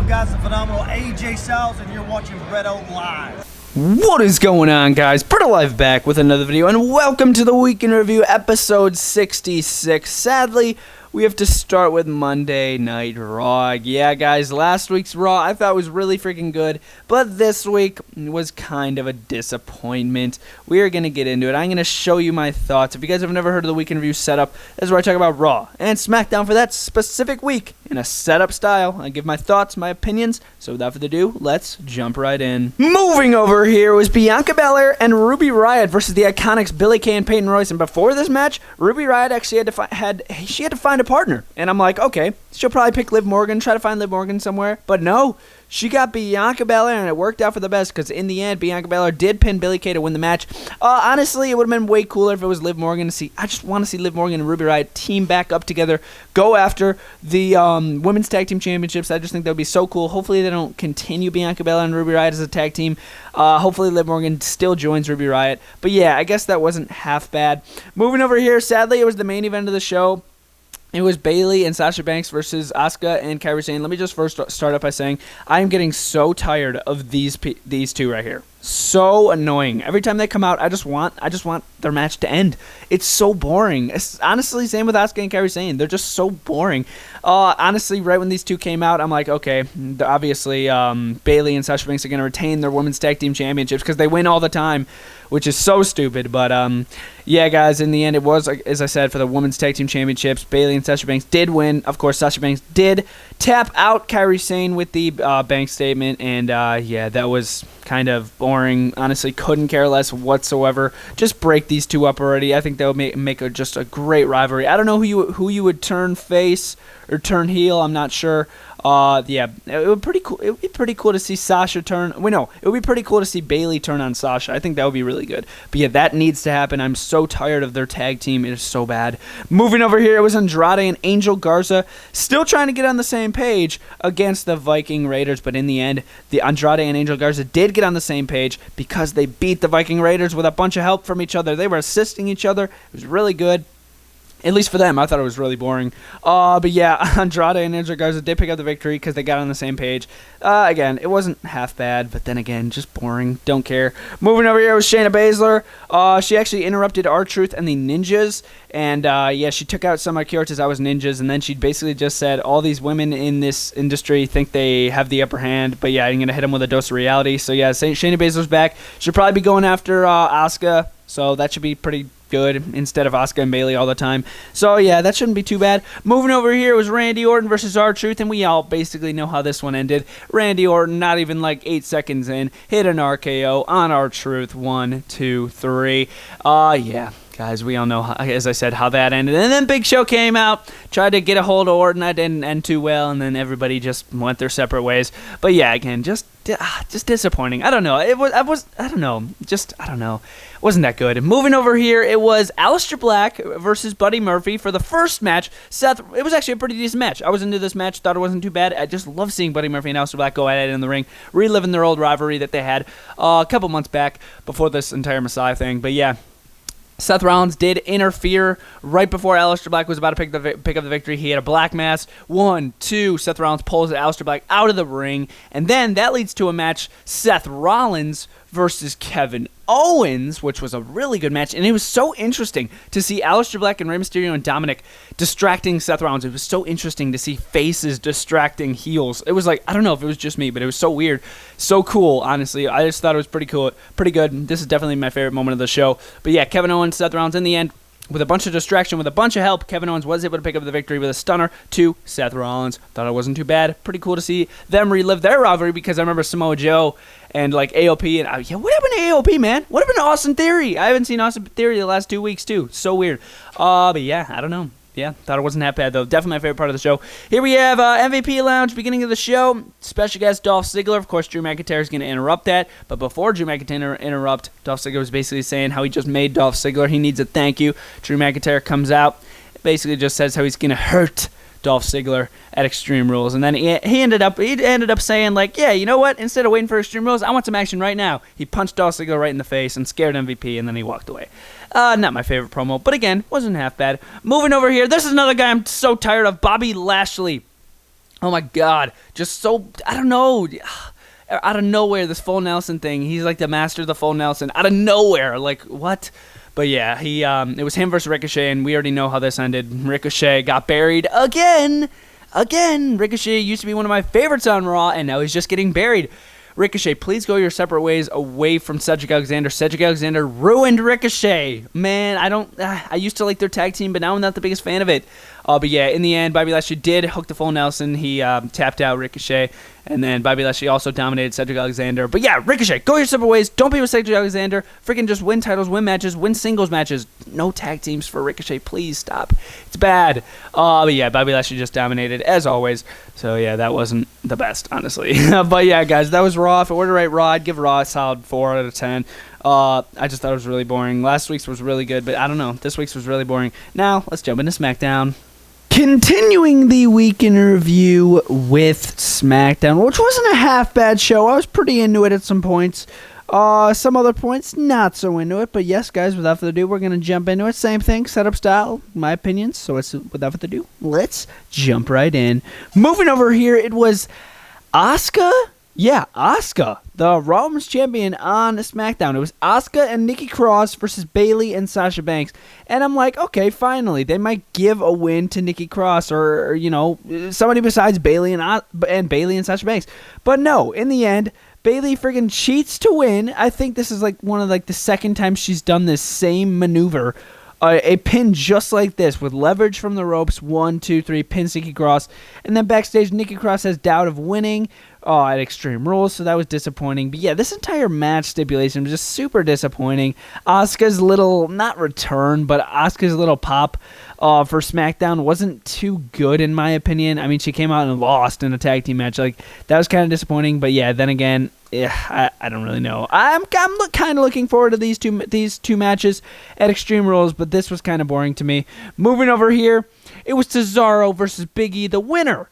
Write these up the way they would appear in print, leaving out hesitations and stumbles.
up, guys? The phenomenal AJ Styles, and you're watching BrettO Live. What is going on, guys? BrettO Live back with another video, and welcome to the Week in Review, episode 66. Sadly, we have to start with Monday Night Raw. Yeah, guys, last week's Raw I thought was really freaking good, but this week was kind of a disappointment. We are going to get into it. I'm going to show you my thoughts. If you guys have never heard of the Week in Review setup, this is where I talk about Raw and Smackdown for that specific week in a setup style. I give my thoughts, my opinions, so without further ado, let's jump right in. Moving over here was Bianca Belair and Ruby Riott versus the Iconics Billie Kay and Peyton Royce, and before this match, Ruby Riott actually had to find a partner, and I'm like, okay, she'll probably pick Liv Morgan, try to find Liv Morgan somewhere, but no, she got Bianca Belair, and it worked out for the best, because in the end, Bianca Belair did pin Billie Kay to win the match. Honestly, it would have been way cooler if it was Liv Morgan to see. I just want to see Liv Morgan and Ruby Riott team back up together, go after the Women's Tag Team Championships. I just think that would be so cool. Hopefully, they don't continue Bianca Belair and Ruby Riott as a tag team. Hopefully, Liv Morgan still joins Ruby Riott. But yeah, I guess that wasn't half bad. Moving over here, sadly, it was the main event of the show. It was Bayley and Sasha Banks versus Asuka and Kyrie Sane. Let me just first start up by saying I am getting so tired of these two right here. So annoying. Every time they come out, I just want their match to end. It's so boring. It's honestly same with Asuka and Kyrie Sane. They're just so boring. Honestly, right when these two came out, I'm like, okay, obviously Bayley and Sasha Banks are going to retain their women's tag team championships because they win all the time, which is so stupid. But yeah, guys, in the end, it was, as I said, for the women's tag team championships. Bayley and Sasha Banks did win. Of course, Sasha Banks did tap out Kyrie Sane with the bank statement, and yeah, that was kind of boring. Honestly, couldn't care less whatsoever. Just break these two up already. I think that would make just a great rivalry. I don't know who you would turn face or turn heel. I'm not sure. Yeah, it would be pretty cool to see Sasha turn. It would be pretty cool to see Bayley turn on Sasha. I think that would be really good. But yeah, that needs to happen. I'm so tired of their tag team. It is so bad. Moving over here, it was Andrade and Angel Garza still trying to get on the same page against the Viking Raiders. But in the end, the Andrade and Angel Garza did get on the same page because they beat the Viking Raiders with a bunch of help from each other. They were assisting each other. It was really good. At least for them, I thought it was really boring. But yeah, Andrade and Angel Garza did pick up the victory because they got on the same page. Again, it wasn't half bad, but then again, just boring. Don't care. Moving over here was Shayna Basler. She actually interrupted R-Truth and the Ninjas. And yeah, she took out some Akira Tozawa's ninjas, and then she basically just said, all these women in this industry think they have the upper hand, but yeah, I'm going to hit them with a dose of reality. So yeah, Shayna Basler's back. She'll probably be going after Asuka, so that should be pretty good instead of Asuka and Bayley all the time. So yeah, that shouldn't be too bad. Moving over here was Randy Orton versus R-Truth, and we all basically know how this one ended. Randy Orton, not even like 8 seconds in, hit an RKO on R-Truth. 1, 2, 3. Yeah. Guys, we all know, as I said, how that ended. And then Big Show came out, tried to get a hold of Orton. That didn't end too well, and then everybody just went their separate ways. But yeah, again, just disappointing. I don't know. I don't know. It wasn't that good. Moving over here, it was Alistair Black versus Buddy Murphy for the first match. Seth, it was actually a pretty decent match. I was into this match, thought it wasn't too bad. I just love seeing Buddy Murphy and Alistair Black go at it in the ring, reliving their old rivalry that they had a couple months back before this entire Messiah thing. But yeah, Seth Rollins did interfere right before Alistair Black was about to pick up the victory. He had a black mass. 1, 2. Seth Rollins pulls Alistair Black out of the ring. And then that leads to a match, Seth Rollins versus Kevin Owens, which was a really good match. And it was so interesting to see Alistair Black and Rey Mysterio and Dominic distracting Seth Rollins. It was so interesting to see faces distracting heels. It was like, I don't know if it was just me, but it was so weird. So cool, honestly. I just thought it was pretty cool, pretty good. This is definitely my favorite moment of the show. But yeah, Kevin Owens, Seth Rollins, in the end, with a bunch of distraction, with a bunch of help, Kevin Owens was able to pick up the victory with a stunner to Seth Rollins. Thought it wasn't too bad. Pretty cool to see them relive their rivalry, because I remember Samoa Joe and like AOP, and yeah, what happened to AOP, man? What happened to Austin Theory? I haven't seen Austin Theory the last 2 weeks too. So weird. But yeah, I don't know. Yeah, thought it wasn't that bad, though. Definitely my favorite part of the show. Here we have MVP Lounge, beginning of the show. Special guest Dolph Ziggler. Of course, Drew McIntyre is going to interrupt that. But before Drew McIntyre interrupt, Dolph Ziggler was basically saying how he just made Dolph Ziggler. He needs a thank you. Drew McIntyre comes out, basically just says how he's going to hurt Dolph Ziggler at Extreme Rules. And then he ended up saying, like, yeah, you know what? Instead of waiting for Extreme Rules, I want some action right now. He punched Dolph Ziggler right in the face and scared MVP, and then he walked away. Not my favorite promo, but again, wasn't half bad. Moving over here, this is another guy I'm so tired of, Bobby Lashley. Oh my God, just so, I don't know, out of nowhere, this full Nelson thing. He's like the master of the full Nelson. Out of nowhere, like what? But yeah, it was him versus Ricochet, and we already know how this ended. Ricochet got buried again. Ricochet used to be one of my favorites on Raw, and now he's just getting buried. Ricochet, please go your separate ways away from Cedric Alexander. Cedric Alexander ruined Ricochet. Man, I used to like their tag team, but now I'm not the biggest fan of it. But yeah, in the end, Bobby Lashley did hook the full Nelson. He tapped out Ricochet, and then Bobby Lashley also dominated Cedric Alexander. But yeah, Ricochet, go your separate ways. Don't be with Cedric Alexander. Freaking just win titles, win matches, win singles matches. No tag teams for Ricochet. Please stop. It's bad. But yeah, Bobby Lashley just dominated, as always. So yeah, that wasn't the best, honestly. But yeah, guys, that was Raw. If I were to rate Raw, I'd give Raw a solid 4 out of 10. I just thought it was really boring. Last week's was really good, but I don't know. This week's was really boring. Now, let's jump into Smackdown. Continuing the week in review with Smackdown, which wasn't a half-bad show. I was pretty into it at some points. Some other points, not so into it. But yes, guys, without further ado, we're going to jump into it. Same thing, setup style, my opinion. So it's without further ado, let's jump right in. Moving over here, it was Asuka. Yeah, Asuka, the Raw Women's Champion on SmackDown. It was Asuka and Nikki Cross versus Bayley and Sasha Banks. And I'm like, okay, finally, they might give a win to Nikki Cross or you know, somebody besides Bayley and Bayley and Sasha Banks. But no, in the end, Bayley friggin' cheats to win. I think this is like one of like the second time she's done this same maneuver. A pin just like this with leverage from the ropes. 1, 2, 3, pins Nikki Cross. And then backstage, Nikki Cross has doubt of winning at Extreme Rules, so that was disappointing. But yeah, this entire match stipulation was just super disappointing. Asuka's little, not return, but Asuka's little pop for SmackDown wasn't too good in my opinion. I mean, she came out and lost in a tag team match. Like, that was kind of disappointing. But yeah, then again, I don't really know. I'm kind of looking forward to these two matches at Extreme Rules, but this was kind of boring to me. Moving over here, it was Cesaro versus Biggie. The winner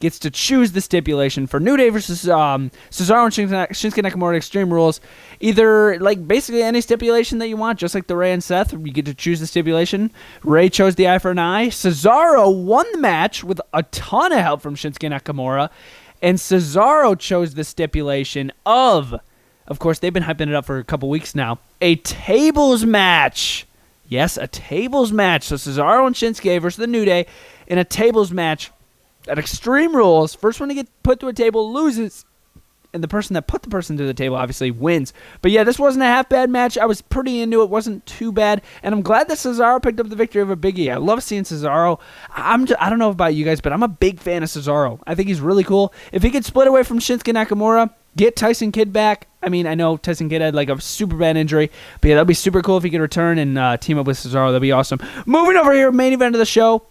gets to choose the stipulation for New Day versus Cesaro and Shinsuke Nakamura at Extreme Rules. Either, like, basically any stipulation that you want, just like the Rey and Seth, you get to choose the stipulation. Rey chose the eye for an eye. Cesaro won the match with a ton of help from Shinsuke Nakamura. And Cesaro chose the stipulation of course, they've been hyping it up for a couple weeks now, a tables match. Yes, a tables match. So Cesaro and Shinsuke versus the New Day in a tables match at Extreme Rules. First one to get put to a table loses, and the person that put the person to the table obviously wins. But yeah, this wasn't a half-bad match. I was pretty into it. Wasn't too bad. And I'm glad that Cesaro picked up the victory over Biggie. I love seeing Cesaro. I don't know about you guys, but I'm a big fan of Cesaro. I think he's really cool. If he could split away from Shinsuke Nakamura, get Tyson Kidd back. I mean, I know Tyson Kidd had like a super bad injury, but yeah, that'd be super cool if he could return and team up with Cesaro. That'd be awesome. Moving over here, main event of the show.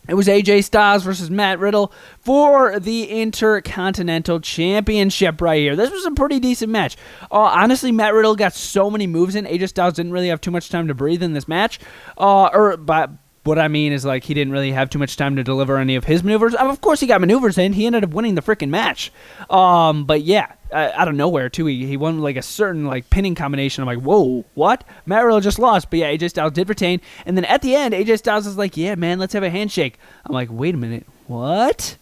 It was AJ Styles versus Matt Riddle for the Intercontinental Championship right here. This was a pretty decent match. Honestly, Matt Riddle got so many moves in. AJ Styles didn't really have too much time to breathe in this match. But what I mean is, like, he didn't really have too much time to deliver any of his maneuvers. Of course, he got maneuvers in. He ended up winning the freaking match. But yeah, out of nowhere, too, he won, like, a certain, like, pinning combination. I'm like, whoa, what? Matt Riddle just lost. But yeah, AJ Styles did retain. And then at the end, AJ Styles is like, yeah, man, let's have a handshake. I'm like, wait a minute, what?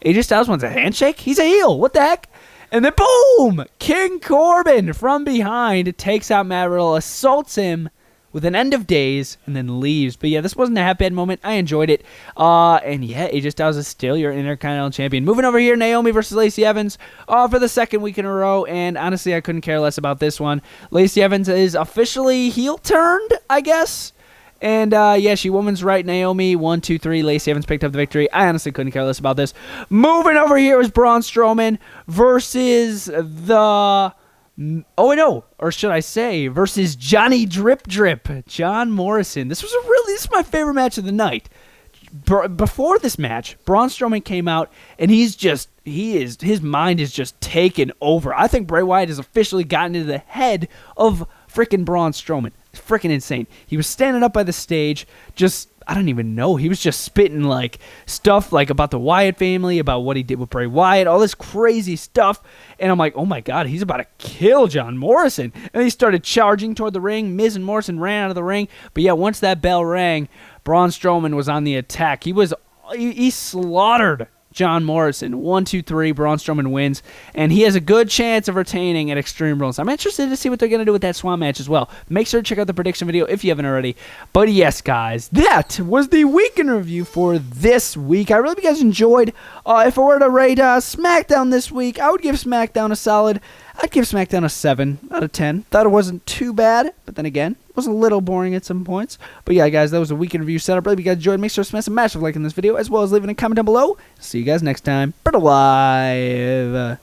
AJ Styles wants a handshake? He's a heel. What the heck? And then, boom! King Corbin from behind takes out Matt Riddle, assaults him with an end of days, and then leaves. But yeah, this wasn't a half-bad moment. I enjoyed it. And yeah, AJ Styles is still your Intercontinental Champion. Moving over here, Naomi versus Lacey Evans for the second week in a row. And honestly, I couldn't care less about this one. Lacey Evans is officially heel-turned, I guess. And yeah, she woman's right Naomi. 1, 2, 3. Lacey Evans picked up the victory. I honestly couldn't care less about this. Moving over here is Braun Strowman versus the... Oh, no, or should I say, versus Johnny Drip Drip, John Morrison. This is my favorite match of the night. Before this match, Braun Strowman came out, and his mind is just taken over. I think Bray Wyatt has officially gotten into the head of freaking Braun Strowman. It's freaking insane. He was standing up by the stage, just, I don't even know. He was just spitting like stuff like about the Wyatt family, about what he did with Bray Wyatt, all this crazy stuff. And I'm like, oh my God, he's about to kill John Morrison. And he started charging toward the ring. Miz and Morrison ran out of the ring. But yeah, once that bell rang, Braun Strowman was on the attack. He slaughtered John Morrison. 1, 2, 3, Braun Strowman wins, and he has a good chance of retaining at Extreme Rules. I'm interested to see what they're going to do with that Swan match as well. Make sure to check out the prediction video if you haven't already. But yes, guys, that was the week in review for this week. I really hope you guys enjoyed. If I were to rate SmackDown this week, I would give SmackDown a solid, I'd give SmackDown a 7 out of 10. Thought it wasn't too bad, but then again, it was a little boring at some points. But yeah, guys, that was a week in review setup. Really, if you guys enjoyed, make sure to smash a massive like in this video, as well as leaving a comment down below. See you guys next time. BrettO Live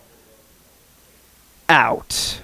out.